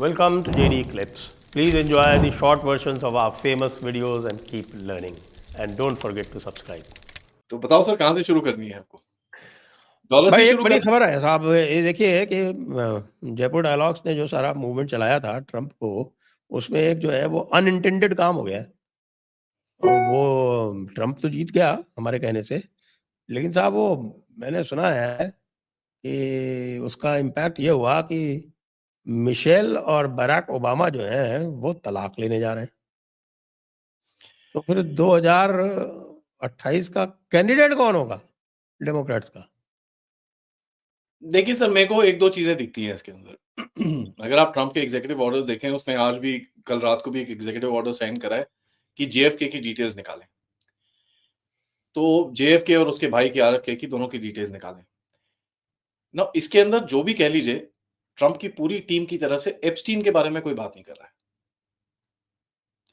Welcome to JD Clips. Please enjoy the short versions of our famous videos and keep learning. And don't forget to subscribe. तो बताओ sir कहाँ से शुरू करनी है आपको? डॉलर से भाई एक शुरू बड़ी कर। खबर है साहब, ये देखिए कि जयपुर डायलॉग्स ने जो सारा मूवमेंट चलाया था ट्रंप को, उसमें एक जो है वो अनइंटेंडेड काम हो गया है। और वो ट्रंप तो जीत गया हमारे कहने से, लेकिन साहब वो मैंने सुना है कि उसका इम्पैक्ट ये हुआ कि मिशेल और बराक ओबामा जो हैं वो तलाक लेने जा रहे हैं। तो फिर 2028 का कैंडिडेट कौन होगा डेमोक्रेट्स का? देखिए सर, मेरे को एक दो चीजें दिखती हैं इसके अंदर। अगर आप ट्रंप के एग्जीक्यूटिव ऑर्डर्स देखें, उसने आज भी कल रात को भी एक एग्जीक्यूटिव ऑर्डर साइन करा है कि जेएफके की डिटेल्स निकालें। तो जेएफके और उसके भाई के आरएफके की दोनों की डिटेल्स निकालें ना। इसके अंदर जो भी कह लीजिए, ट्रंप की पूरी टीम की तरफ से एप्स्टीन के बारे में कोई बात नहीं कर रहा है,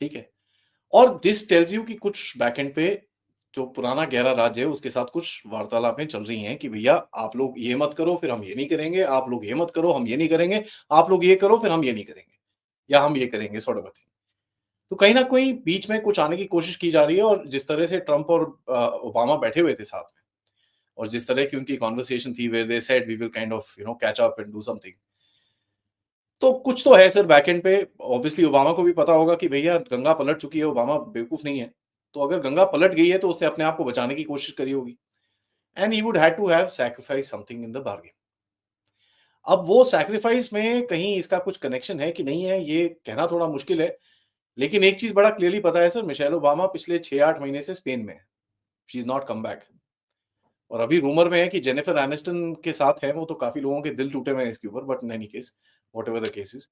ठीक है। और दिस टेल्स यू कि कुछ बैकएंड पे जो पुराना गहरा राज्य है उसके साथ कुछ वार्तालापें चल रही हैं कि भैया आप लोग ये मत करो फिर हम ये नहीं करेंगे, आप लोग ये मत करो हम ये नहीं करेंगे, आप लोग ये करो फिर हम ये नहीं करेंगे, या हम ये करेंगे, सॉर्ट ऑफ थिंग। तो कहीं ना कहीं बीच में कुछ आने की कोशिश की जा रही है। और जिस तरह से ट्रंप और ओबामा बैठे हुए थे साथ में, और जिस तरह की उनकी कॉन्वर्सेशन थी where they said we will kind of catch up and do something, तो कुछ तो है सर बैकएंड पे। ऑब्वियसली ओबामा को भी पता होगा कि भैया गंगा पलट चुकी है, ओबामा बेवकूफ नहीं है। तो अगर गंगा पलट गई है तो उसने अपने आप को बचाने की कोशिश करी होगी, and he would have to have sacrifice something in the bargain. अब वो सैक्रिफाइस में कहीं इसका कुछ कनेक्शन है कि नहीं है, ये कहना थोड़ा मुश्किल है। लेकिन एक चीज बड़ा क्लियरली पता है सर, मिशेल ओबामा पिछले 6-8 महीने से स्पेन में है। She is not come back. और अभी रूमर में है कि जेनिफर एनिस्टन के साथ है वो, तो काफी लोगों के दिल टूटे हुए हैं इसके ऊपर, but in any case whatever the cases.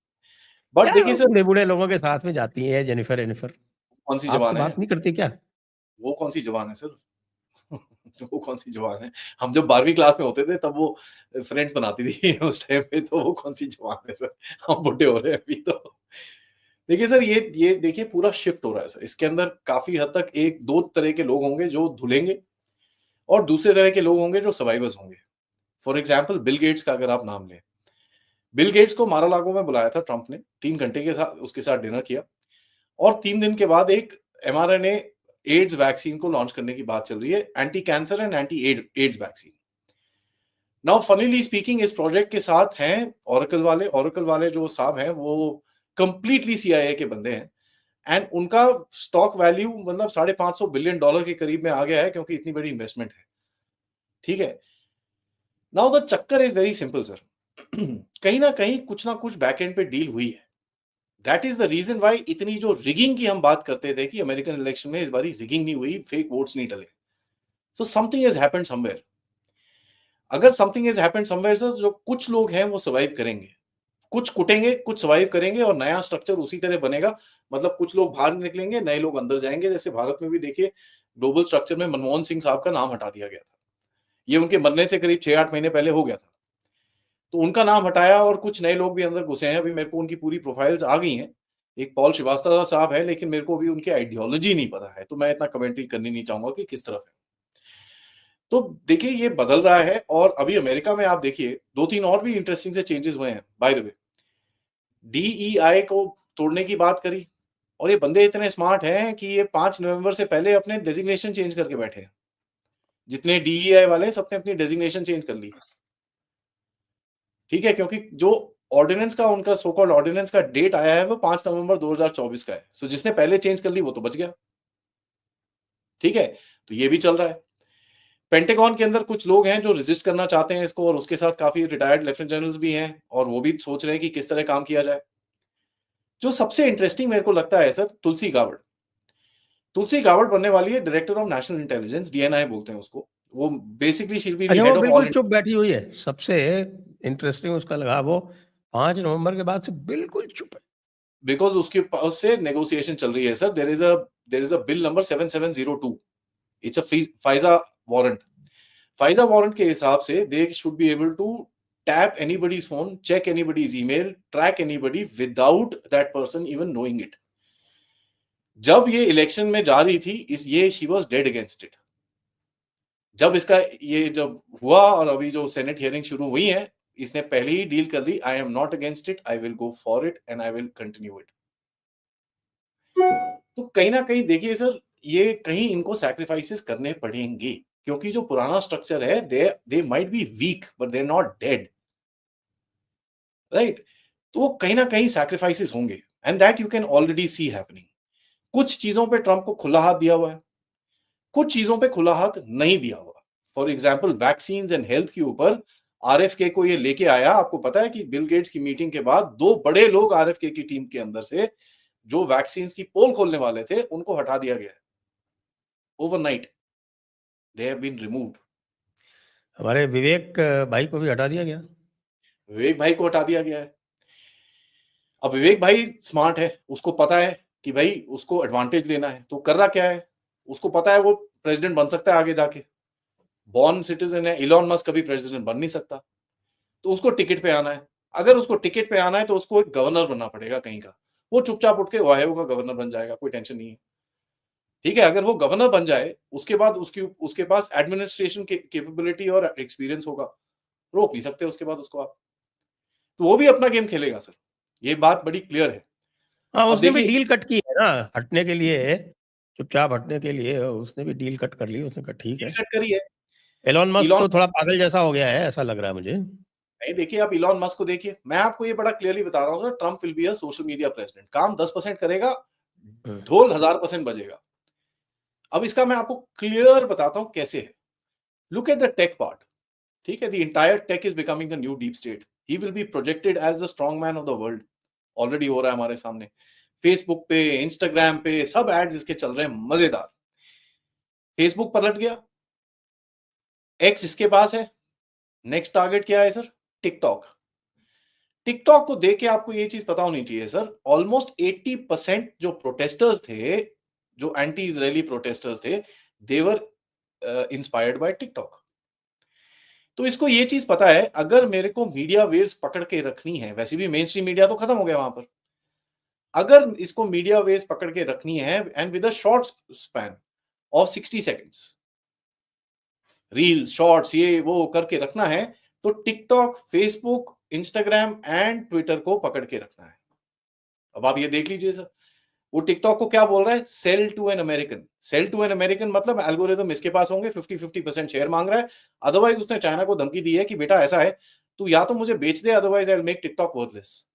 But क्या देखिए सर, बूढ़े बूढ़े लोगों के साथ में जाती है जेनिफर एनिफर? कौन सी आपसे जबान है? बात नहीं करती क्या? वो कौन सी जबान है सर? वो कौन सी जबान है? हम जब 12वीं क्लास में होते थे तब वो फ्रेंड्स बनाती थी उस टाइम पे, तो वो कौन सी जबान है सर? हम बुड्ढे हो रहे हैं अभी तो। देखिए सर, ये देखिए पूरा शिफ्ट हो रहा है सर। इसके अंदर काफी हद तक एक दो तरह के लोग होंगे जो धुलेंगे, और दूसरे तरह के लोग होंगे जो सर्वाइवर्स होंगे। फॉर एग्जाम्पल बिल गेट्स का अगर आप नाम लें, बिल गेट्स को मारा-लागो में बुलाया था ट्रंप ने, 3 घंटे के साथ उसके साथ डिनर किया, और 3 दिन के बाद एक एमआरएनए एड्स वैक्सीन को लॉन्च करने की बात चल रही है, anti cancer and anti AIDS vaccine. Now funnily speaking, इस प्रोजेक्ट के साथ हैं ओरेकल वाले जो साहब हैं वो कंप्लीटली सीआईए के बंदे हैं, एंड उनका स्टॉक वैल्यू मतलब $550 बिलियन के करीब में आ गया है, क्योंकि इतनी बड़ी इन्वेस्टमेंट है, ठीक है। नाउ द चक्कर इज वेरी सिंपल सर। कहीं ना कहीं कुछ ना कुछ बैकएंड पे डील हुई है। That is the reason why इतनी जो रिगिंग की हम बात करते थे कि अमेरिकन इलेक्शन में इस बारी रिगिंग नहीं हुई, फेक वोट्स नहीं डले। So something has happened somewhere. अगर something has happened somewhere sir, जो कुछ लोग हैं वो सर्वाइव करेंगे, कुछ कुटेंगे, कुछ सर्वाइव करेंगे, और नया स्ट्रक्चर उसी तरह बनेगा। मतलब कुछ लोग बाहर निकलेंगे, नए लोग अंदर जाएंगे। जैसे भारत में भी देखिए, ग्लोबल स्ट्रक्चर में मनमोहन सिंह साहब का नाम हटा दिया गया था। ये उनके मरने से करीब 6-8 महीने पहले हो गया था। तो उनका नाम हटाया और कुछ नए लोग भी अंदर घुसे हैं। अभी मेरे को उनकी पूरी प्रोफाइल्स आ गई हैं। एक पॉल श्रीवास्तव साहब है, लेकिन मेरे को अभी उनकी आइडियोलॉजी नहीं पता है, तो मैं इतना कमेंट्री करनी नहीं चाहूंगा कि किस तरफ है। तो देखिए ये बदल रहा है। और अभी अमेरिका में आप देखिए 2-3 और भी इंटरेस्टिंग से चेंजेस हुए हैं। बाय द वे, डीईआई को तोड़ने की बात करी, और ये बंदे इतने स्मार्ट हैं कि ये 5 नवंबर से पहले अपने डेजिग्नेशन चेंज करके बैठे हैं। जितने डीईआई वाले हैं सबने अपनी डेजिग्नेशन चेंज कर ली, ठीक है। क्योंकि जो ऑर्डिनेंस का उनका सो कॉल्ड ऑर्डिनेंस का डेट आया है वो 5 नवंबर 2024 का है। सो जिसने पहले चेंज कर ली वो तो बच गया, ठीक है। तो ये भी चल रहा है। पेंटागन के अंदर कुछ लोग हैं जो रेजिस्ट करना चाहते हैं इसको, और उसके साथ काफी रिटायर्ड लेफ्टिनेंट जनरल्स भी हैं, और वो भी सोच रहे हैं कि किस तरह काम किया जाए। जो सबसे इंटरेस्टिंग मेरे को लगता है सर, तुलसी गावड़ बनने वाली है director of national intelligence, DNI बोलते हैं उसको। वो basically she will be the अच्छा, वो हेड ऑफ बिल्कुल ऑल। चुप बैठी हुई है। सबसे इंटरेस्टिंग उसका लगा वो 5 नवंबर के बाद से बिल्कुल चुप है। बिकॉज उसके पास से नेगोशिएशन चल रही है sir. There is a bill number 7702। It's a FISA warrant. FISA warrant के हिसाब से they should be able to tap anybody's phone, check anybody's email, track anybody without that person even knowing it. जब ये election में जा रही थी, ये she was dead against it. जब इसका ये जब हुआ और अभी जो सेनेट हियरिंग शुरू हुई है, इसने पहले ही डील कर ली, I am not against it, I will go for it and I will continue it. तो कहीं ना कहीं देखिए सर, ये कहीं इनको सैक्रिफाइसेस करने पड़ेंगे, क्योंकि जो पुराना स्ट्रक्चर है, they might be weak but they are not dead, right? तो वो कहीं ना कहीं सैक्रिफाइसेस होंगे, and that you can already see happening. कुछ चीजों पे ट्रंप को खुला हाथ दिया हुआ है, कुछ चीजों पे खुला हाथ नहीं दिया हुआ। For example vaccine and health के ऊपर आरएफके को ये लेके आया। आपको पता है कि बिल गेट्स की मीटिंग के बाद 2 बड़े लोग आरएफके की टीम के अंदर से जो वैक्सीन की पोल खोलने वाले थे, उनको हटा दिया गया है overnight. They have been removed. हमारे विवेक भाई को भी हटा दिया गया। विवेक भाई को हटा दिया गया है। अब विवेक भाई स्मार्ट है, उसको पता है कि भाई उसको एडवांटेज लेना है, तो कर रहा क्या है, उसको पता है वो प्रेसिडेंट बन सकता है आगे जाके, बॉर्न सिटीजन है। इलॉन मस्क कभी प्रेसिडेंट बन नहीं सकता, तो उसको टिकट पे आना है। अगर उसको टिकट पे आना है तो उसको एक गवर्नर बनना पड़ेगा कहीं का। वो चुपचाप उठ के ओहायो का गवर्नर बन जाएगा, कोई टेंशन नहीं है, ठीक है। अगर वो गवर्नर बन जाए, उसके बाद उसके पास एडमिनिस्ट्रेशन कैपेबिलिटी और एक्सपीरियंस होगा, रोक नहीं सकते उसके बाद उसको आप। तो वो भी अपना गेम खेलेगा सर, ये बात बड़ी क्लियर है। हाँ, अब उसने भी देखिए, डील कट की है ना हटने के लिए, चुपचाप हटने के लिए उसने भी डील कट कर ली। उसने कहा ठीक है। डील कट करी है। एलोन मस्क इलॉन तो थोड़ा पागल जैसा हो गया है, ऐसा लग रहा है मुझे। नहीं, देखिए आप इलॉन मस्क को देखिए, मैं आपको ये बड़ा क्लियरली बता रहा हूँ sir, Trump will be a social media president. काम 10% करेगा, ढोल 1000% बजेगा। अब इसका मैं आपको क्लियर बताता हूं कैसे है। Look at the tech part, ठीक है। The entire tech is becoming a new deep state. He will be projected as the strong man of the world. Already हो रहा है हमारे सामने, फेसबुक पे, इंस्टाग्राम पे सब एड्स इसके चल रहे हैं, मजेदार। फेसबुक पलट गया, एक्स इसके पास है। नेक्स्ट टारगेट क्या है सर? टिकटॉक। टिकटॉक को देख के आपको ये चीज पता होनी चाहिए सर, ऑलमोस्ट 80% जो प्रोटेस्टर्स थे, जो एंटी इजरायली प्रोटेस्टर्स थे, देवर इंस्पायर्ड बाय टिकटॉक। तो इसको ये चीज पता है, अगर मेरे को मीडिया वेव्स पकड़ के रखनी है, वैसे भी मेन स्ट्रीम मीडिया तो खत्म हो गया वहां पर, अगर इसको मीडिया वेव्स पकड़ के रखनी है and with a short span of 60 seconds, reels, shorts, ये वो करके रखना है, तो TikTok, Facebook, Instagram and Twitter को पकड़ के रखना है। अब आप ये देख लीजिए सर, वो टिकटॉक को क्या बोल रहा है? Sell to an American. Sell to an American मतलब एल्गोरिदम इसके पास होंगे, 50-50% शेयर मांग रहा है। अदरवाइज उसने चाइना को धमकी दी है कि बेटा ऐसा है, तू या तो मुझे बेच दे, otherwise I will make TikTok worthless.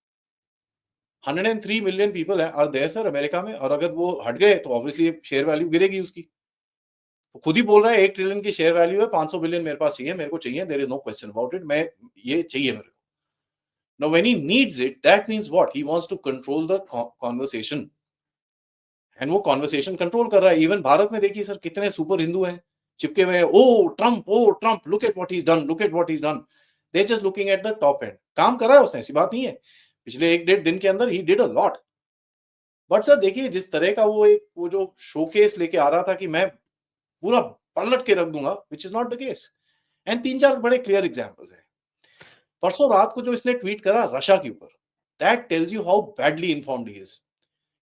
103 million people are there sir America में, और अगर वो हट गए तो ऑब्वियसली शेयर वैल्यू गिरेगी उसकी। तो खुद ही बोल रहा है 1 ट्रिलियन की शेयर वैल्यू है, 500 बिलियन मेरे पास चाहिए, मेरे को चाहिए, there is no question about it, मैं ये चाहिए मेरे को। Now when he needs it, that means what? He wants to control the conversation. And वो कॉन्वर्सेशन कंट्रोल कर रहा है। इवन भारत में देखिए सर, कितने सुपर हिंदू हैं चिपके हुए हैं, oh Trump, look at what he is done, look at what he is done. They just looking at the top end. काम कर रहा है उसने, ऐसी बात नहीं है, पिछले 1-1.5 दिन के अंदर he did a lot. But sir देखिए, जिस तरह का वो जो शोकेस लेके आ रहा था कि मैं पूरा पलट के रख दूंगा, which is not the case. And 3-4 बड़े क्लियर एग्जांपल्स हैं। परसों रात को जो इसने ट्वीट करा रशिया के ऊपर, that tells you how badly informed he is.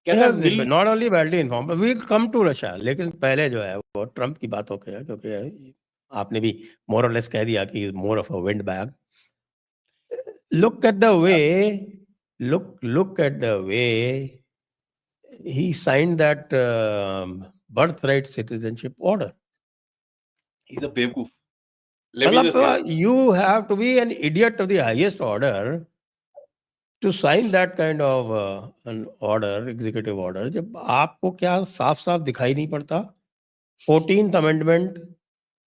कहता है मिल not only badly informed, we come to Russia, लेकिन पहले जो है वो ट्रम्प की बात होके है, क्योंकि आपने भी मोर और लेस कह दिया कि is more of a wind bag. Look at the way, look at the way he signed that birthright citizenship order. he's a बेवकूफ। Let me just say that. You have to be an idiot of the highest order to sign that kind of an order, executive order, जब आपको क्या साफ साफ दिखाई नहीं पड़ता। 14th amendment,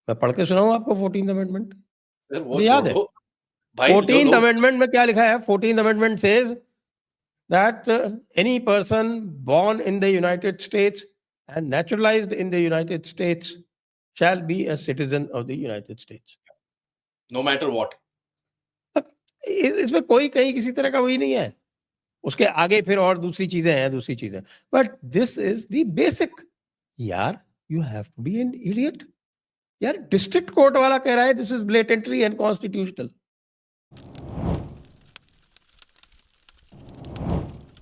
मैं पढ़ के सुनाऊं आपको 14th अमेंडमेंट? सर वो मुझे याद छोड़ है दो भाई, जो 14th लोग अमेंडमेंट में क्या लिखा है। 14th amendment says that any person born in the United States and naturalized in the United States shall be a citizen of the United States. no matter what. इसमें कोई कहीं किसी तरह का वही नहीं है। उसके आगे फिर और दूसरी चीजें, but this is the basic. यार you have to be an idiot. यार डिस्ट्रिक्ट कोर्ट वाला कह रहा है दिस इज ब्लेटेंटली अनकॉन्स्टिट्यूशनल।